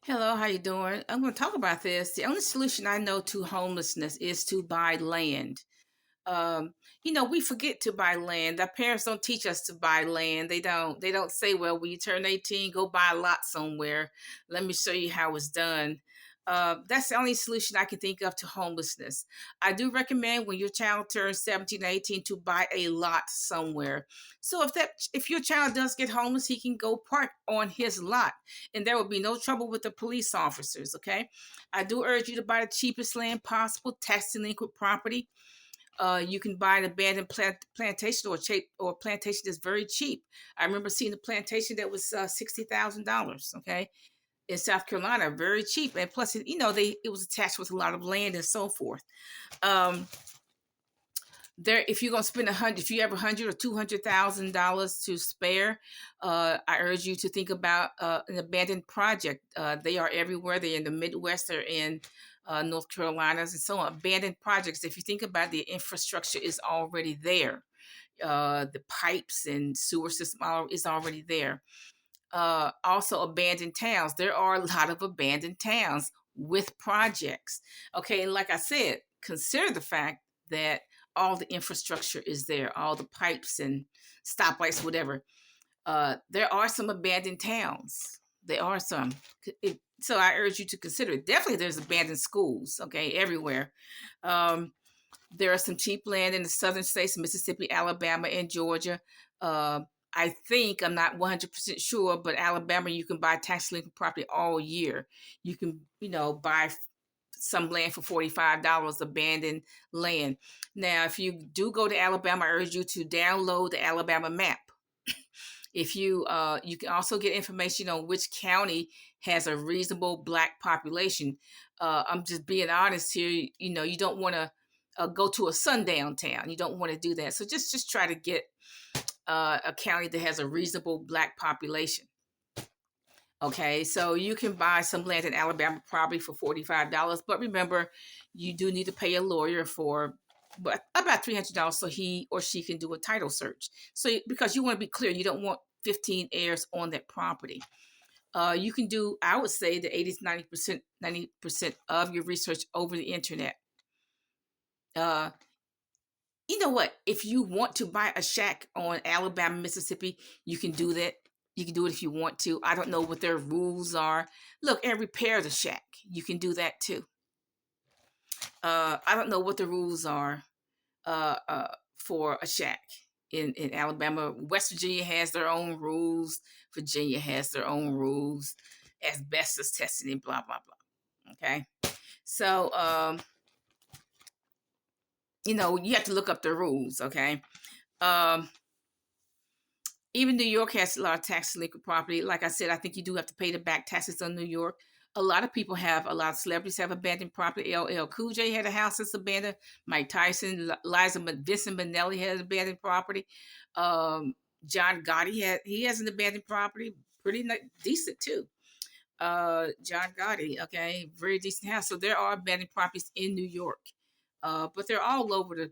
Hello, how you doing? I'm going to talk about this. The only solution I know to homelessness is to buy land. Um, we forget to buy land. Our parents don't teach us to buy land. They don't say, well, when you turn 18, go buy a lot somewhere. Let me show you how it's done. That's the only solution I can think of to homelessness. I do recommend when your child turns 17 or 18 to buy a lot somewhere. So if your child does get homeless, he can go park on his lot and there will be no trouble with the police officers. Okay. I do urge you to buy the cheapest land possible, tax delinquent property. You can buy an abandoned plantation or plantation that's very cheap. I remember seeing a plantation that was $60,000. Okay, in South Carolina, very cheap, and plus, it was attached with a lot of land and so forth. Um, there, if you're gonna spend if you have $100,000 or $200,000 to spare, I urge you to think about an abandoned project. They are everywhere. They're in the Midwest. They're in North Carolinas and so on. Abandoned projects. If you think about the infrastructure is already there. The pipes and sewer system is already there. Also, abandoned towns. There are a lot of abandoned towns with projects. Okay, and like I said, consider the fact that all the infrastructure is there, all the pipes and stoplights, whatever. There are some abandoned towns. There are some. So I urge you to consider it. Definitely, there's abandoned schools. Okay, everywhere. Um, there are some cheap land in the southern states, Mississippi, Alabama, and Georgia. Uh, I think, I'm not 100% sure, but Alabama, you can buy tax delinquent property all year. You can, buy some land for $45, abandoned land. Now, if you do go to Alabama, I urge you to download the Alabama map. If you can also get information on which county has a reasonable Black population. I'm just being honest here. You don't want to go to a sundown town. You don't want to do that. So just try to get a county that has a reasonable Black population. Okay, so you can buy some land in Alabama probably for $45, but remember, you do need to pay a lawyer for about $300 so he or she can do a title search. So because you want to be clear, you don't want 15 heirs on that property. You can do, I would say, the 80 to 90% of your research over the internet. Uh, you know what? If you want to buy a shack on Alabama, Mississippi, you can do that. You can do it if you want to. I don't know what their rules are. Look, and repair the shack. You can do that too. I don't know what the rules are for a shack in Alabama. West Virginia has their own rules. Virginia has their own rules. Asbestos testing and blah blah blah. Okay, so you have to look up the rules. Okay. Um, Even New York has a lot of tax delinquent property. Like I said, I think you do have to pay the back taxes on New York. A lot of people a lot of celebrities have abandoned property. LL Cool J had a house that's abandoned. Mike Tyson, Vincent Minnelli has abandoned property. Um, John Gotti he has an abandoned property, pretty decent too. John Gotti, okay, very decent house. So there are abandoned properties in New York, but they're all over the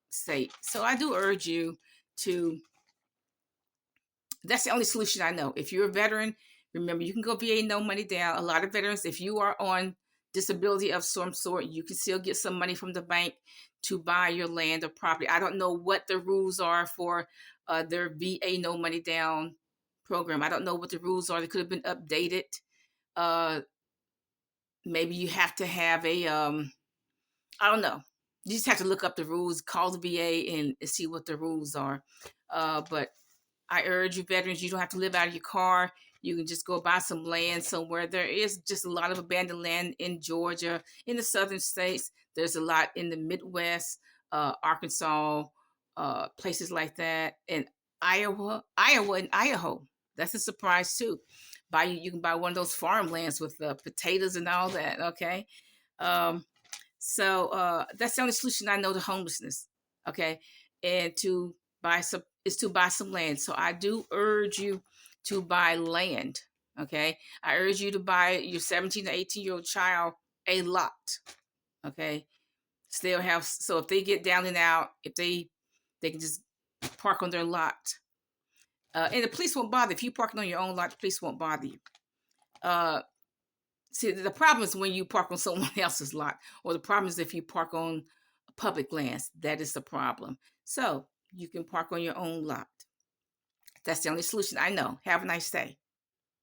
state. So I do urge you to that's the only solution I know. If you're a veteran, remember you can go VA no money down. A lot of veterans, if you are on disability of some sort, you can still get some money from the bank to buy your land or property. I don't know what the rules are for their VA no money down program. I don't know what the rules are. They could have been updated. Uh, Maybe you have to have I don't know. You just have to look up the rules, call the VA and see what the rules are. But I urge you, veterans, you don't have to live out of your car. You can just go buy some land somewhere. There is just a lot of abandoned land in Georgia, in the southern states. There's a lot in the Midwest, Arkansas, places like that, and Iowa, and Idaho. That's a surprise too. You can buy one of those farmlands with potatoes and all that. Okay, um, so that's the only solution I know to homelessness. Okay, and to buy some land. So I do urge you to buy land. Okay, I urge you to buy your 17 to 18-year-old child a lot. Okay, so if they get down and out, if they can just park on their lot, and the police won't bother if you parking on your own lot. The police won't bother you. Uh, See, the problem is when you park on someone else's lot, or the problem is if you park on public lands. That is the problem. So you can park on your own lot. That's the only solution I know. Have a nice day.